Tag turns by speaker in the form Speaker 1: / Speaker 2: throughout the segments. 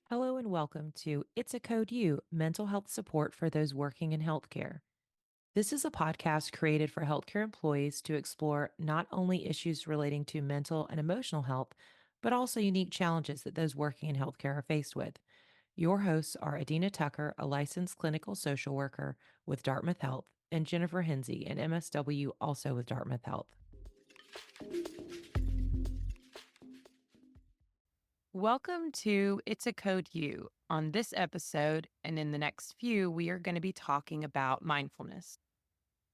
Speaker 1: Hello and welcome to It's a Code U, mental health support for those working in healthcare. This is a podcast created for healthcare employees to explore not only issues relating to mental and emotional health, but also unique challenges that those working in healthcare are faced with. Your hosts are Adina Tucker, a licensed clinical social worker with Dartmouth Health, and Jennifer Hinsey, an MSW also with Dartmouth Health. Welcome to It's a Code U. On this episode and in the next few, we are going to be talking about mindfulness.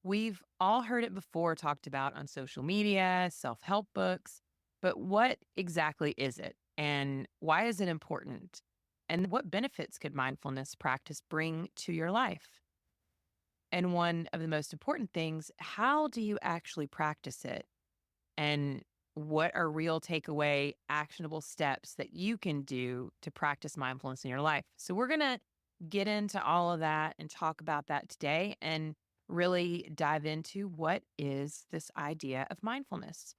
Speaker 1: We've all heard it before talked about on social media, self help books, but what exactly is it and why is it important? And what benefits could mindfulness practice bring to your life? And one of the most important things, how do you actually practice it? And what are real takeaway actionable steps that you can do to practice mindfulness in your life? So, we're going to get into all of that and talk about that today and really dive into what is this idea of mindfulness.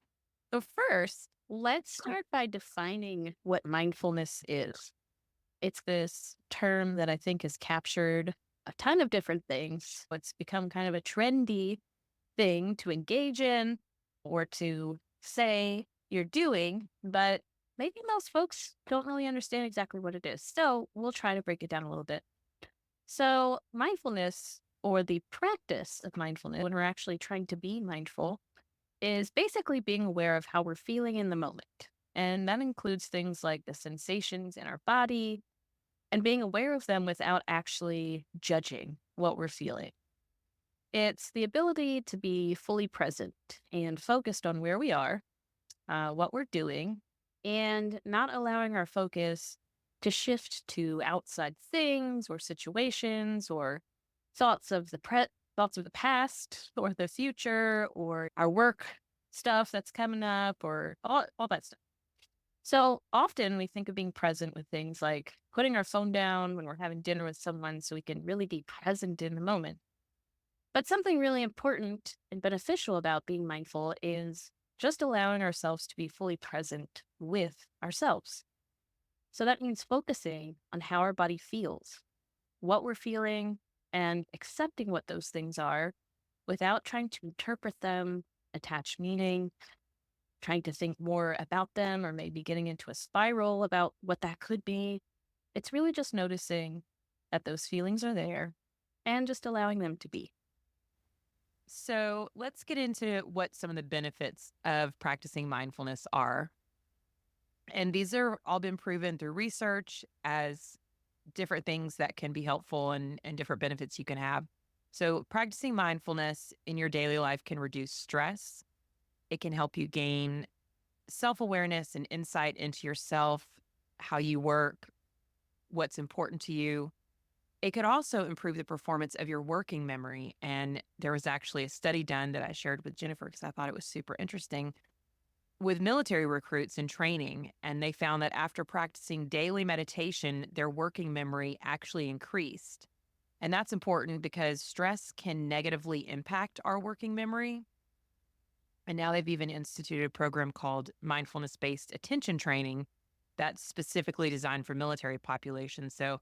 Speaker 2: So, first, let's start by defining what mindfulness is. It's this term that I think has captured a ton of different things. It's become kind of a trendy thing to engage in or to say you're doing, but maybe most folks don't really understand exactly what it is. So, we'll try to break it down a little bit. So, mindfulness, or the practice of mindfulness, when we're actually trying to be mindful, is basically being aware of how we're feeling in the moment. And that includes things like the sensations in our body and being aware of them without actually judging what we're feeling. It's the ability to be fully present and focused on where we are, what we're doing, and not allowing our focus to shift to outside things or situations or thoughts of thoughts of the past or the future or our work stuff that's coming up or all that stuff. So often we think of being present with things like putting our phone down when we're having dinner with someone so we can really be present in the moment. But something really important and beneficial about being mindful is just allowing ourselves to be fully present with ourselves. So that means focusing on how our body feels, what we're feeling, and accepting what those things are without trying to interpret them, attach meaning, trying to think more about them, or maybe getting into a spiral about what that could be. It's really just noticing that those feelings are there and just allowing them to be.
Speaker 1: So, let's get into what some of the benefits of practicing mindfulness are. And these are all been proven through research as different things that can be helpful and different benefits you can have. So, practicing mindfulness in your daily life can reduce stress. It can help you gain self awareness and insight into yourself, how you work, what's important to you. It could also improve the performance of your working memory. And there was actually a study done that I shared with Jennifer because I thought it was super interesting with military recruits in training. And they found that after practicing daily meditation, their working memory actually increased. And that's important because stress can negatively impact our working memory. And now they've even instituted a program called mindfulness based attention training that's specifically designed for military populations. So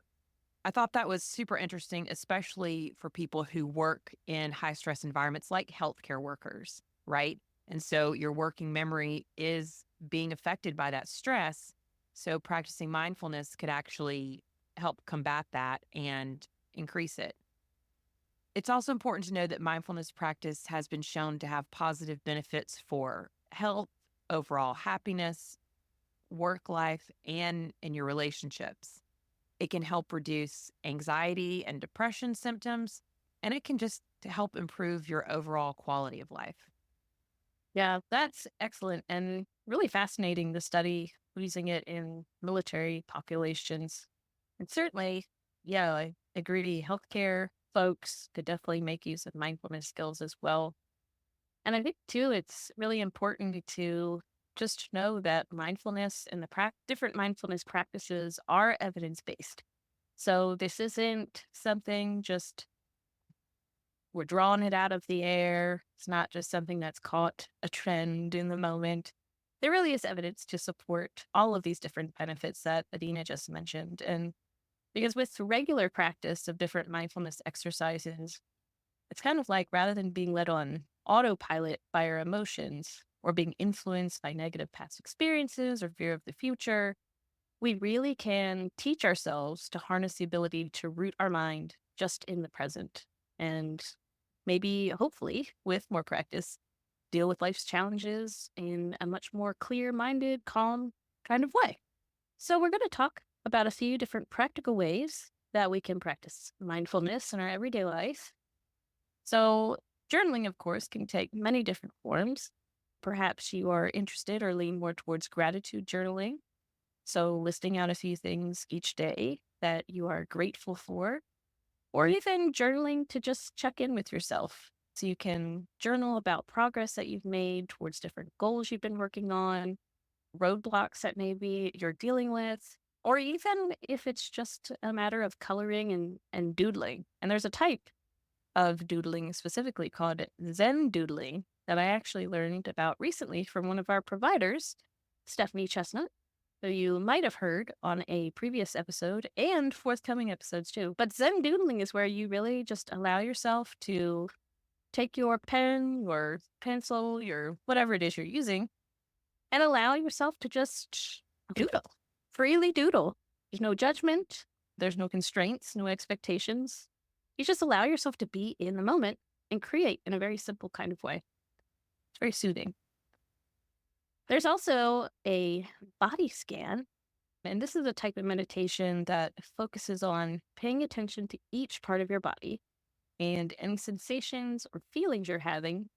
Speaker 1: I thought that was super interesting, especially for people who work in high stress environments like healthcare workers, right? And so your working memory is being affected by that stress. So practicing mindfulness could actually help combat that and increase it. It's also important to know that mindfulness practice has been shown to have positive benefits for health, overall happiness, work life, and in your relationships. It can help reduce anxiety and depression symptoms, and it can just help improve your overall quality of life.
Speaker 2: Yeah, that's excellent and really fascinating, the study using it in military populations. And certainly, yeah, I agree. Healthcare folks could definitely make use of mindfulness skills as well. And I think, too, it's really important to just know that mindfulness and the different mindfulness practices are evidence based. So this isn't something just We're drawing it out of the air. It's not just something that's caught a trend in the moment. There really is evidence to support all of these different benefits that Adina just mentioned. And because with regular practice of different mindfulness exercises, it's kind of like rather than being led on autopilot by our emotions or being influenced by negative past experiences or fear of the future, we really can teach ourselves to harness the ability to root our mind just in the present. And maybe, hopefully, with more practice, deal with life's challenges in a much more clear minded, calm kind of way. So, we're going to talk about a few different practical ways that we can practice mindfulness in our everyday life. So, journaling, of course, can take many different forms. Perhaps you are interested or lean more towards gratitude journaling. So, listing out a few things each day that you are grateful for, or even journaling to just check in with yourself. So, you can journal about progress that you've made towards different goals you've been working on, roadblocks that maybe you're dealing with, or even if it's just a matter of coloring and doodling. And there's a type of doodling specifically called Zen doodling that I actually learned about recently from one of our providers, Stephanie Chestnut, who you might have heard on a previous episode and forthcoming episodes too. But Zen doodling is where you really just allow yourself to take your pen, your pencil, your whatever it is you're using, and allow yourself to just doodle, freely doodle. There's no judgment, there's no constraints, no expectations. You just allow yourself to be in the moment and create in a very simple kind of way. It's very soothing. There's also a body scan, and this is a type of meditation that focuses on paying attention to each part of your body and any sensations or feelings you're having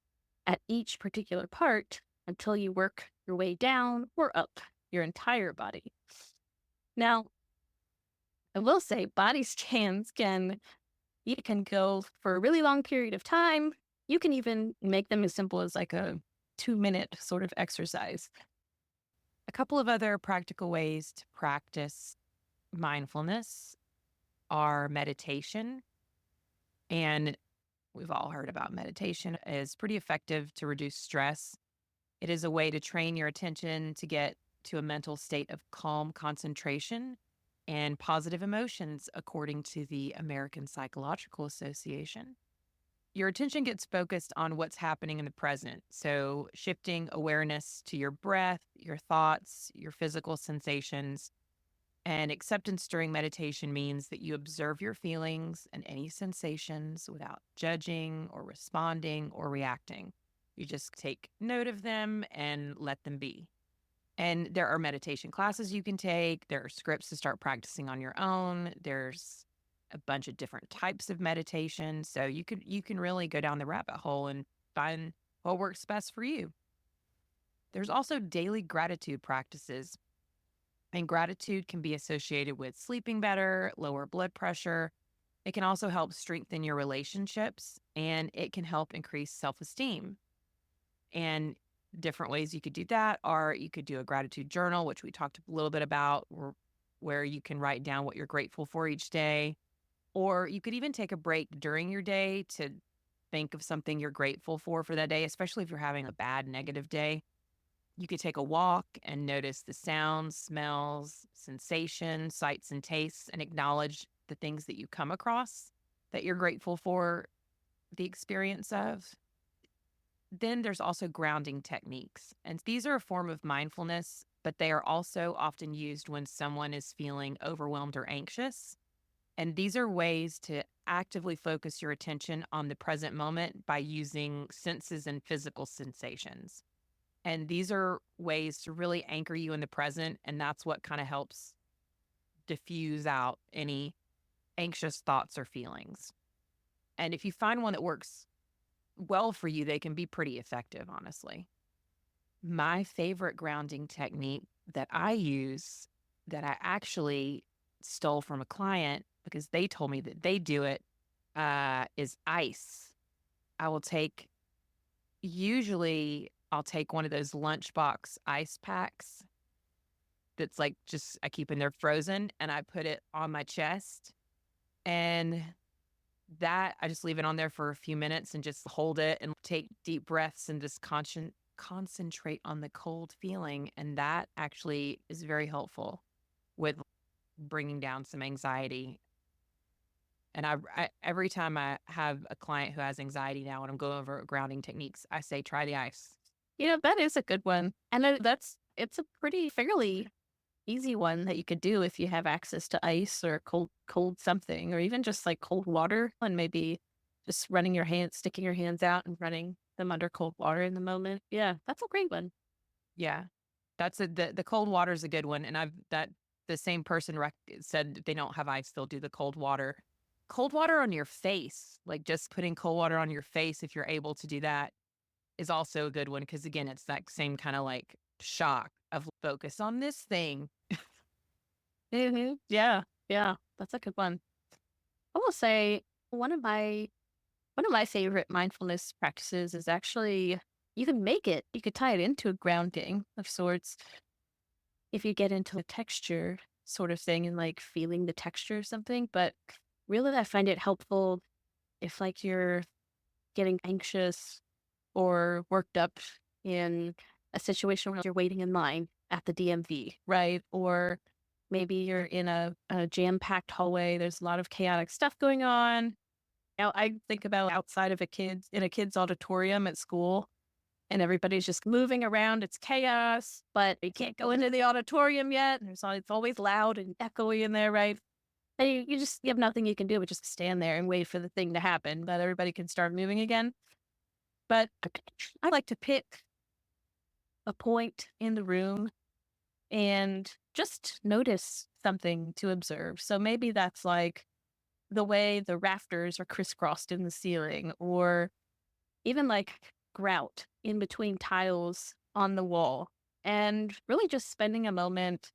Speaker 2: at each particular part until you work your way down or up your entire body. Now, I will say body scans you can go for a really long period of time. You can even make them as simple as like a 2-minute sort of exercise.
Speaker 1: A couple of other practical ways to practice mindfulness are meditation. And we've all heard about meditation is pretty effective to reduce stress. It is a way to train your attention to get to a mental state of calm concentration and positive emotions, according to the American Psychological Association. Your attention gets focused on what's happening in the present. So, shifting awareness to your breath, your thoughts, your physical sensations, and acceptance during meditation means that you observe your feelings and any sensations without judging or responding or reacting. You just take note of them and let them be. And there are meditation classes you can take. There are scripts to start practicing on your own. There's a bunch of different types of meditation. So you can really go down the rabbit hole and find what works best for you. There's also daily gratitude practices. And gratitude can be associated with sleeping better, lower blood pressure. It can also help strengthen your relationships, and it can help increase self-esteem. And different ways you could do that are you could do a gratitude journal, which we talked a little bit about, where you can write down what you're grateful for each day. Or you could even take a break during your day to think of something you're grateful for that day, especially if you're having a bad negative day. You could take a walk and notice the sounds, smells, sensations, sights, and tastes, and acknowledge the things that you come across that you're grateful for the experience of. Then there's also grounding techniques. And these are a form of mindfulness, but they are also often used when someone is feeling overwhelmed or anxious. And these are ways to actively focus your attention on the present moment by using senses and physical sensations. And these are ways to really anchor you in the present. And that's what kind of helps diffuse out any anxious thoughts or feelings. And if you find one that works well for you, they can be pretty effective, honestly. My favorite grounding technique that I use, that I actually stole from a client because they told me that they do it, is ice. I will take, usually, I'll take one of those lunchbox ice packs that's like just, I keep in there frozen, and I put it on my chest. And that I just leave it on there for a few minutes and just hold it and take deep breaths and just concentrate on the cold feeling. And that actually is very helpful with bringing down some anxiety. And every time I have a client who has anxiety now and I'm going over grounding techniques, I say, try the ice.
Speaker 2: That is a good one. And it's a pretty fairly easy one that you could do if you have access to ice or cold something, or even just like cold water, and maybe just sticking your hands out and running them under cold water in the moment. Yeah, that's a great one.
Speaker 1: Yeah. The cold water is a good one. And the same person said if they don't have ice, they'll do the cold water. Cold water on your face, like just putting cold water on your face, if you're able to do that, is also a good one. Cause again, it's that same kind of like shock of focus on this thing.
Speaker 2: Yeah, yeah, that's a good one. I will say one of my favorite mindfulness practices is actually you could tie it into a grounding of sorts if you get into a texture sort of thing and like feeling the texture of something. But really, I find it helpful if like you're getting anxious or worked up in a situation where you're waiting in line at the DMV, right? Or maybe you're in a jam-packed hallway. There's a lot of chaotic stuff going on. Now I think about outside of in a kid's auditorium at school, and everybody's just moving around. It's chaos, but you can't go into the auditorium yet. And it's always loud and echoey in there, right? And you have nothing you can do but just stand there and wait for the thing to happen, that everybody can start moving again. But I like to pick a point in the room and just notice something to observe. So maybe that's like the way the rafters are crisscrossed in the ceiling, or even like grout in between tiles on the wall. And really just spending a moment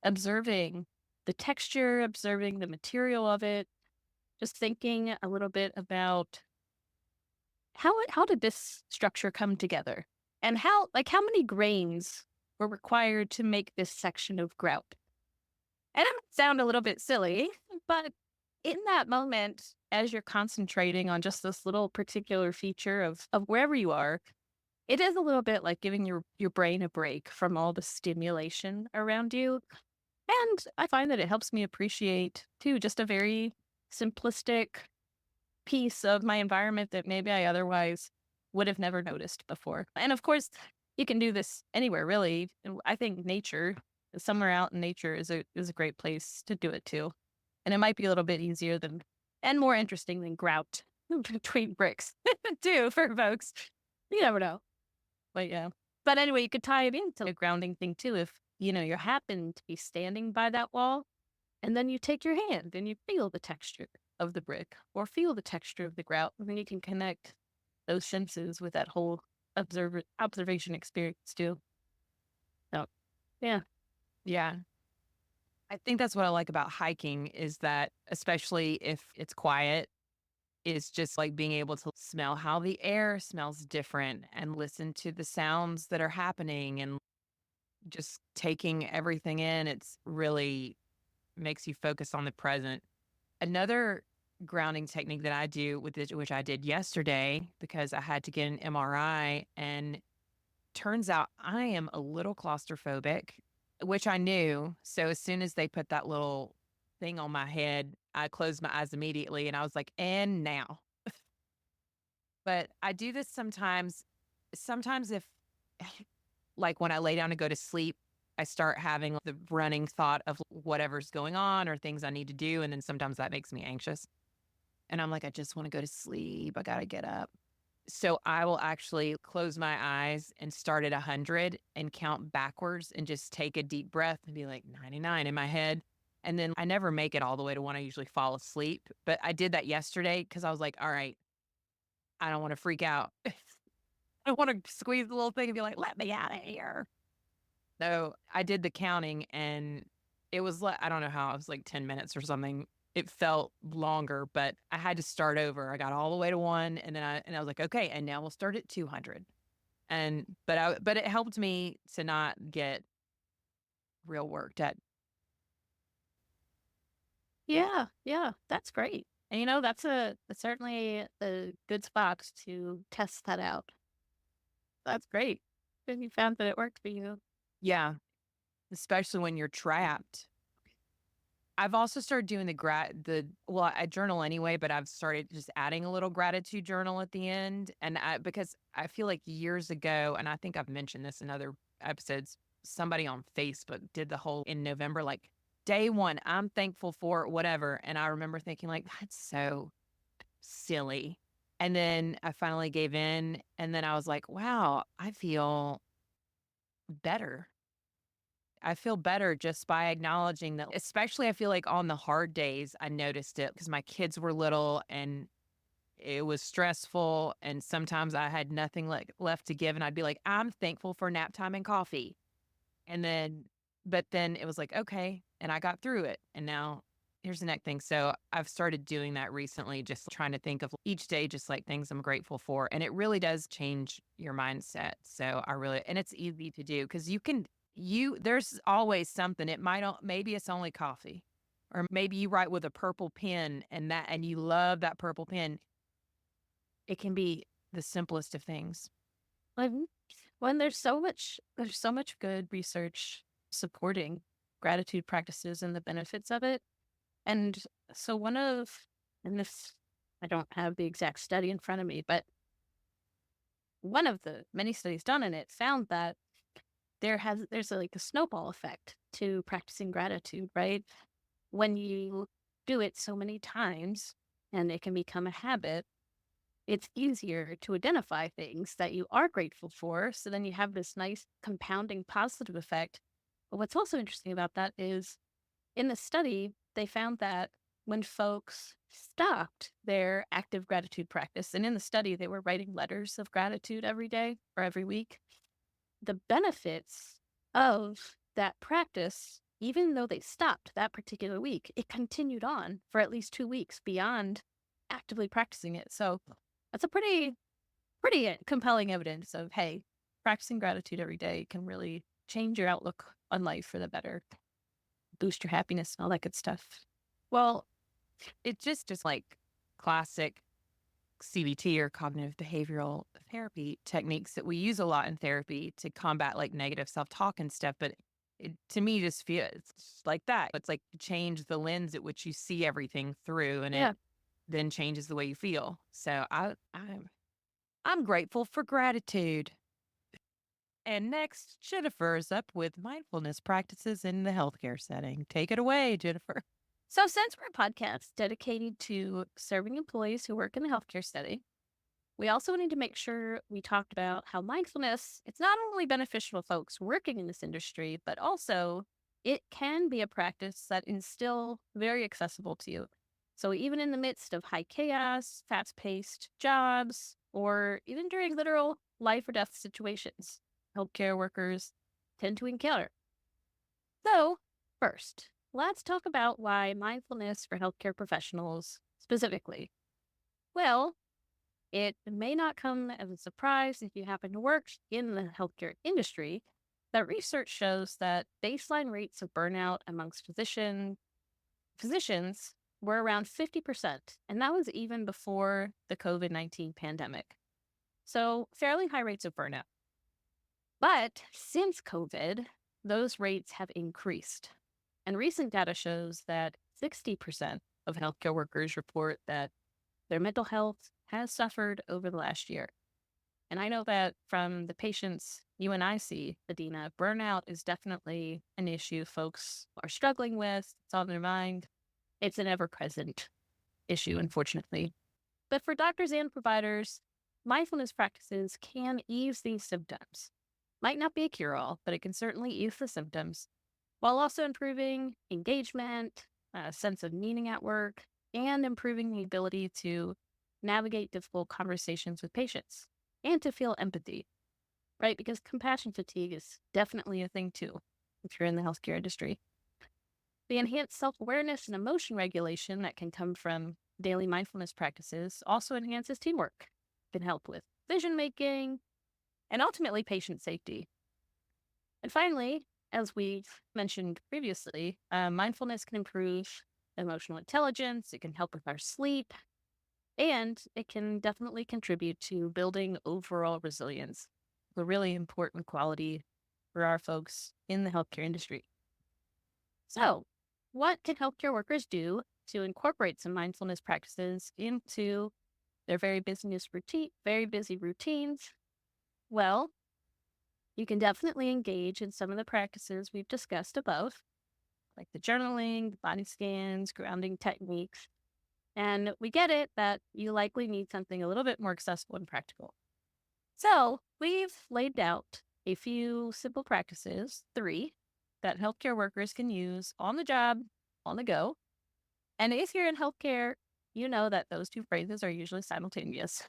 Speaker 2: observing the texture, observing the material of it, just thinking a little bit about how did this structure come together? And how many grains were required to make this section of grout? And it might sound a little bit silly, but in that moment, as you're concentrating on just this little particular feature of wherever you are, it is a little bit like giving your brain a break from all the stimulation around you. And I find that it helps me appreciate too just a very simplistic piece of my environment that maybe I otherwise would have never noticed before. And of course, you can do this anywhere really. And I think somewhere out in nature is a great place to do it too. And it might be a little bit easier and more interesting than grout between bricks too for folks. You never know. But yeah. But anyway, you could tie it into a grounding thing too. If, you happen to be standing by that wall, and then you take your hand and you feel the texture of the brick or feel the texture of the grout, and then you can connect those senses with that whole observation experience too. So, yeah.
Speaker 1: Yeah. I think that's what I like about hiking is that, especially if it's quiet, is just like being able to smell how the air smells different and listen to the sounds that are happening and just taking everything in. It's really makes you focus on the present. Another grounding technique that I do with this, which I did yesterday because I had to get an MRI, and turns out I am a little claustrophobic, which I knew. So as soon as they put that little thing on my head, I closed my eyes immediately and I was like, and now. But I do this sometimes. Sometimes if like when I lay down to go to sleep, I start having the running thought of whatever's going on or things I need to do. And then sometimes that makes me anxious. And I'm like, I just want to go to sleep. I got to get up. So I will actually close my eyes and start at 100 and count backwards and just take a deep breath and be like 99 in my head. And then I never make it all the way to when I usually fall asleep. But I did that yesterday because I was like, all right, I don't want to freak out. I want to squeeze the little thing and be like, let me out of here. So I did the counting and it was like, I don't know how, it was like 10 minutes or something. It felt longer, but I had to start over. I got all the way to 1 and then I was like, okay, and now we'll start at 200. But it helped me to not get real worked at.
Speaker 2: Yeah. Yeah. That's great. And that's certainly a good spot to test that out. That's great. And you found that it worked for you.
Speaker 1: Yeah, especially when you're trapped. I've also started doing I journal anyway, but I've started just adding a little gratitude journal at the end, and because I feel like years ago, and I think I've mentioned this in other episodes, somebody on Facebook did the whole in November, like, day 1, I'm thankful for whatever, and I remember thinking like, "That's so silly," and then I finally gave in, and then I was like, "Wow, I feel better." I feel better just by acknowledging that, especially I feel like on the hard days, I noticed it because my kids were little and it was stressful. And sometimes I had nothing left to give. And I'd be like, I'm thankful for nap time and coffee. And then, but then it was like, okay. And I got through it. And now here's the next thing. So I've started doing that recently, just trying to think of each day, just like things I'm grateful for. And it really does change your mindset. So and it's easy to do because there's always something. It might, maybe it's only coffee, or maybe you write with a purple pen and you love that purple pen. It can be the simplest of things.
Speaker 2: When there's so much good research supporting gratitude practices and the benefits of it. And so and this, I don't have the exact study in front of me, but one of the many studies done in it found that there's like a snowball effect to practicing gratitude, right? When you do it so many times and it can become a habit, it's easier to identify things that you are grateful for. So then you have this nice compounding positive effect. But what's also interesting about that is in the study, they found that when folks stopped their active gratitude practice, and in the study, they were writing letters of gratitude every day or every week, the benefits of that practice, even though they stopped that particular week, it continued on for at least 2 weeks beyond actively practicing it. So that's a pretty compelling evidence of, hey, practicing gratitude every day can really change your outlook on life for the better, boost your happiness and all that good stuff.
Speaker 1: Well, it's just like classic CBT or cognitive behavioral therapy techniques that we use a lot in therapy to combat like negative self-talk and stuff. But it, to me, just feels like that. It's like change the lens at which you see everything through, and it
Speaker 2: Yeah.
Speaker 1: then changes the way you feel. So I'm grateful for gratitude. And next, Jennifer is up with mindfulness practices in the healthcare setting. Take it away, Jennifer.
Speaker 2: So since we're a podcast dedicated to serving employees who work in the healthcare setting, we also need to make sure we talked about how mindfulness, it's not only beneficial to folks working in this industry, but also it can be a practice that is still very accessible to you. So even in the midst of high chaos, fast-paced jobs, or even during literal life or death situations, healthcare workers tend to encounter. So first, let's talk about why mindfulness for healthcare professionals specifically. Well, it may not come as a surprise if you happen to work in the healthcare industry that research shows that baseline rates of burnout amongst physicians were around 50%, and that was even before the COVID-19 pandemic. So fairly high rates of burnout. But since COVID, those rates have increased. And recent data shows that 60% of healthcare workers report that their mental health has suffered over the last year. And I know that from the patients you and I see, Adina, burnout is definitely an issue folks are struggling with. It's on their mind. It's an ever present issue, unfortunately. But for doctors and providers, mindfulness practices can ease these symptoms. Might not be a cure all, but it can certainly ease the symptoms while also improving engagement, a sense of meaning at work, and improving the ability to navigate difficult conversations with patients and to feel empathy, right? Because compassion fatigue is definitely a thing too, if you're in the healthcare industry. The enhanced self-awareness and emotion regulation that can come from daily mindfulness practices also enhances teamwork, can help with decision making, and ultimately patient safety. And finally, as we mentioned previously, mindfulness can improve emotional intelligence, it can help with our sleep, and it can definitely contribute to building overall resilience, a really important quality for our folks in the healthcare industry. So, what can healthcare workers do to incorporate some mindfulness practices into their very busy routines? Well, you can definitely engage in some of the practices we've discussed above, like the journaling, the body scans, grounding techniques. And we get it that you likely need something a little bit more accessible and practical. So we've laid out a few simple practices, three, that healthcare workers can use on the job, on the go. And if you're in healthcare, you know that those two phrases are usually simultaneous.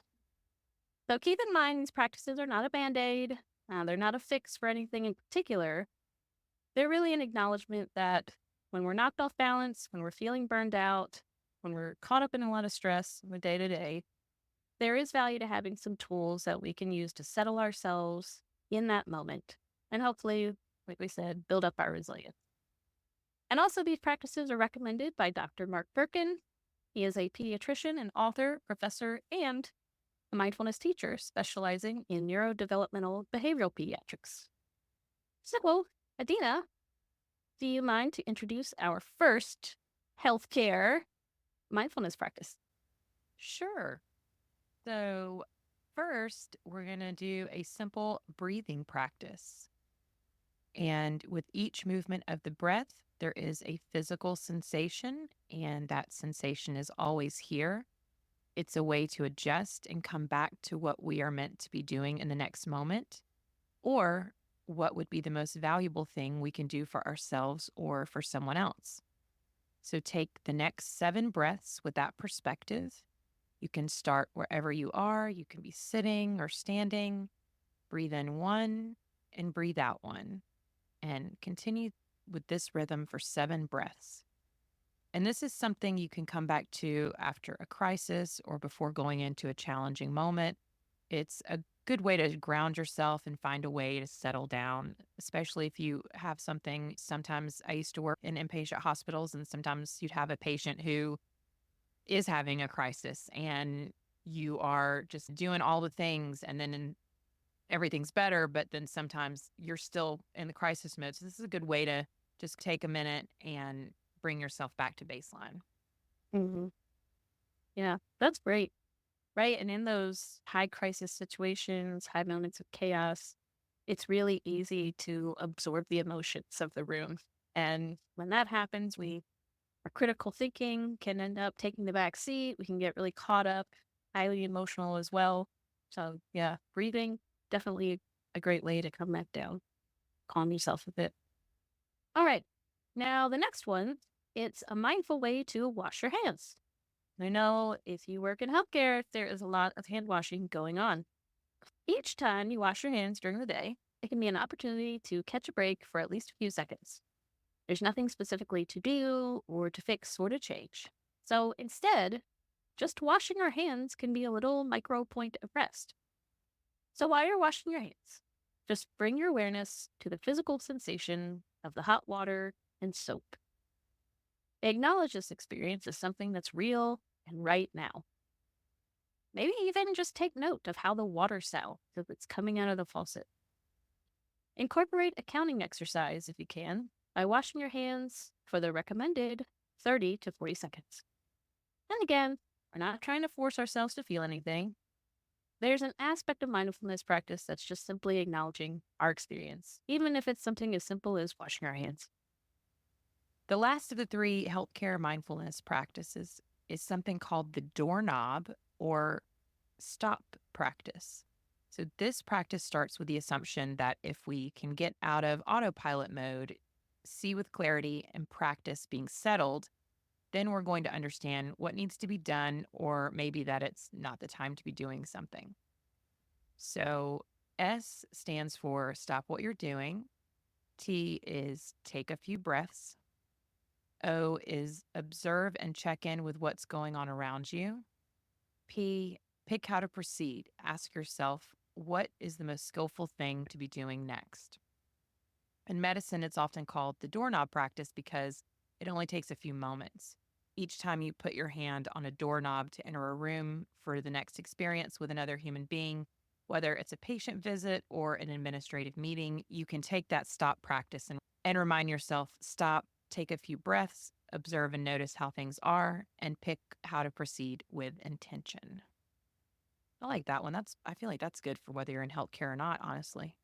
Speaker 2: So keep in mind these practices are not a band aid, they're not a fix for anything in particular. They're really an acknowledgement that when we're knocked off balance, when we're feeling burned out, when we're caught up in a lot of stress in the day to day, there is value to having some tools that we can use to settle ourselves in that moment. And hopefully, like we said, build up our resilience. And also, these practices are recommended by Dr. Mark Birkin. He is a pediatrician and author, professor, and a mindfulness teacher specializing in neurodevelopmental behavioral pediatrics. So, Adina, do you mind to introduce our first healthcare mindfulness practice?
Speaker 1: Sure. So, first, we're going to do a simple breathing practice. And with each movement of the breath, there is a physical sensation, and that sensation is always here. It's a way to adjust and come back to what we are meant to be doing in the next moment, or what would be the most valuable thing we can do for ourselves or for someone else. So take the next 7 breaths with that perspective. You can start wherever you are. You can be sitting or standing. Breathe in 1 and breathe out 1. And continue with this rhythm for 7 breaths. And this is something you can come back to after a crisis or before going into a challenging moment. It's a good way to ground yourself and find a way to settle down, especially if you have something. Sometimes I used to work in inpatient hospitals, and sometimes you'd have a patient who is having a crisis and you are just doing all the things and then everything's better, but then sometimes you're still in the crisis mode. So this is a good way to just take a minute and bring yourself back to baseline.
Speaker 2: Hmm. Yeah, that's great. Right. And in those high crisis situations, high moments of chaos, it's really easy to absorb the emotions of the room. And when that happens, our critical thinking can end up taking the back seat. We can get really caught up, highly emotional as well. So, yeah, breathing, definitely a great way to come back down, calm yourself a bit. All right. Now, the next one, it's a mindful way to wash your hands. I know if you work in healthcare, there is a lot of hand washing going on. Each time you wash your hands during the day, it can be an opportunity to catch a break for at least a few seconds. There's nothing specifically to do or to fix or to change. So instead, just washing our hands can be a little micro point of rest. So while you're washing your hands, just bring your awareness to the physical sensation of the hot water and soap. Acknowledge this experience as something that's real and right now. Maybe even just take note of how the water sounds as it's coming out of the faucet. Incorporate a counting exercise if you can by washing your hands for the recommended 30 to 40 seconds. And again, we're not trying to force ourselves to feel anything. There's an aspect of mindfulness practice that's just simply acknowledging our experience, even if it's something as simple as washing our hands.
Speaker 1: The last of the 3 healthcare mindfulness practices is something called the doorknob or stop practice. So, this practice starts with the assumption that if we can get out of autopilot mode, see with clarity, and practice being settled, then we're going to understand what needs to be done, or maybe that it's not the time to be doing something. So, S stands for stop what you're doing. T is take a few breaths. O is observe and check in with what's going on around you. P, pick how to proceed. Ask yourself, what is the most skillful thing to be doing next? In medicine, it's often called the doorknob practice because it only takes a few moments. each time you put your hand on a doorknob to enter a room for the next experience with another human being, whether it's a patient visit or an administrative meeting, you can take that stop practice and remind yourself, stop, take a few breaths, observe and notice how things are, and pick how to proceed with intention. I like that one. I feel like that's good for whether you're in healthcare or not, honestly.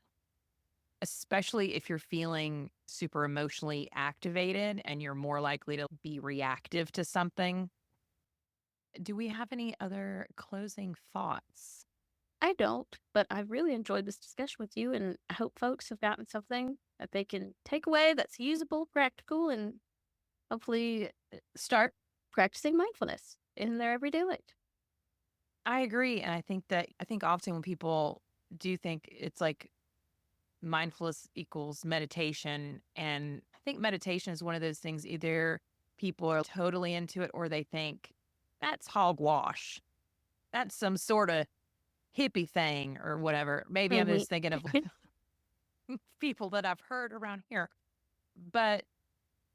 Speaker 1: Especially if you're feeling super emotionally activated and you're more likely to be reactive to something. Do we have any other closing thoughts?
Speaker 2: I don't, but I really enjoyed this discussion with you, and I hope folks have gotten something that they can take away that's usable, practical, and hopefully start practicing mindfulness in their everyday life.
Speaker 1: I agree. And I think often when people do think it's like mindfulness equals meditation. And I think meditation is one of those things either people are totally into it or they think that's hogwash. That's some sort of hippie thing or whatever. Maybe I'm
Speaker 2: Mhm.
Speaker 1: just thinking of people that I've heard around here. But,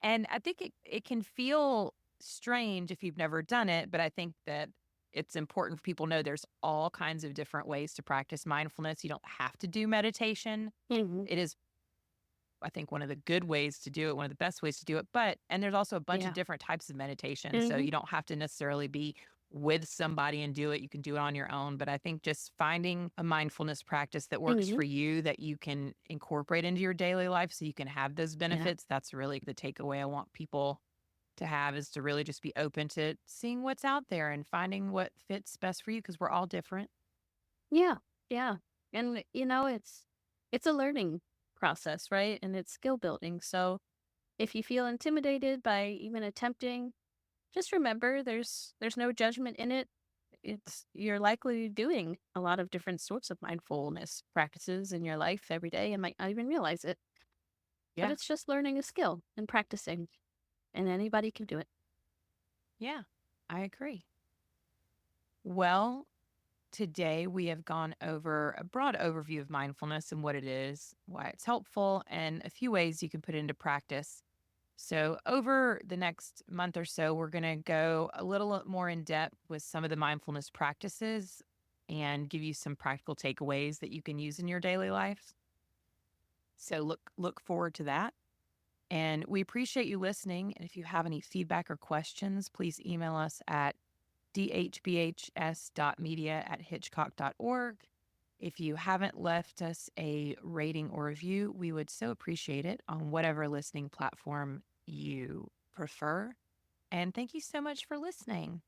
Speaker 1: and I think it can feel strange if you've never done it, but I think that it's important for people to know there's all kinds of different ways to practice mindfulness. You don't have to do meditation.
Speaker 2: Mhm.
Speaker 1: It is, I think, one of the good ways to do it, one of the best ways to do it. And there's also a bunch of
Speaker 2: Yeah.
Speaker 1: different types of meditation. So
Speaker 2: Mhm.
Speaker 1: you don't have to necessarily be with somebody and do it. You can do it on your own. But I think just finding a mindfulness practice that works
Speaker 2: Mhm.
Speaker 1: for you that you can incorporate into your daily life so you can have those
Speaker 2: Yeah.
Speaker 1: benefits. That's really the takeaway I want people to have, is to really just be open to seeing what's out there and finding what fits best for you because we're all different.
Speaker 2: Yeah. Yeah. And it's a learning process, right? And it's skill building. So if you feel intimidated by even attempting, just remember there's no judgment in it. It's you're likely doing a lot of different sorts of mindfulness practices in your life every day and might not even realize it. But
Speaker 1: Yeah.
Speaker 2: it's just learning a skill and practicing, and anybody can do it.
Speaker 1: Yeah. I agree. Well, today, we have gone over a broad overview of mindfulness and what it is, why it's helpful, and a few ways you can put it into practice. So, over the next month or so, we're going to go a little more in depth with some of the mindfulness practices and give you some practical takeaways that you can use in your daily life. So, look forward to that. And we appreciate you listening. And if you have any feedback or questions, please email us at dhbhs.media@hitchcock.org. If you haven't left us a rating or review, we would so appreciate it on whatever listening platform you prefer. And thank you so much for listening.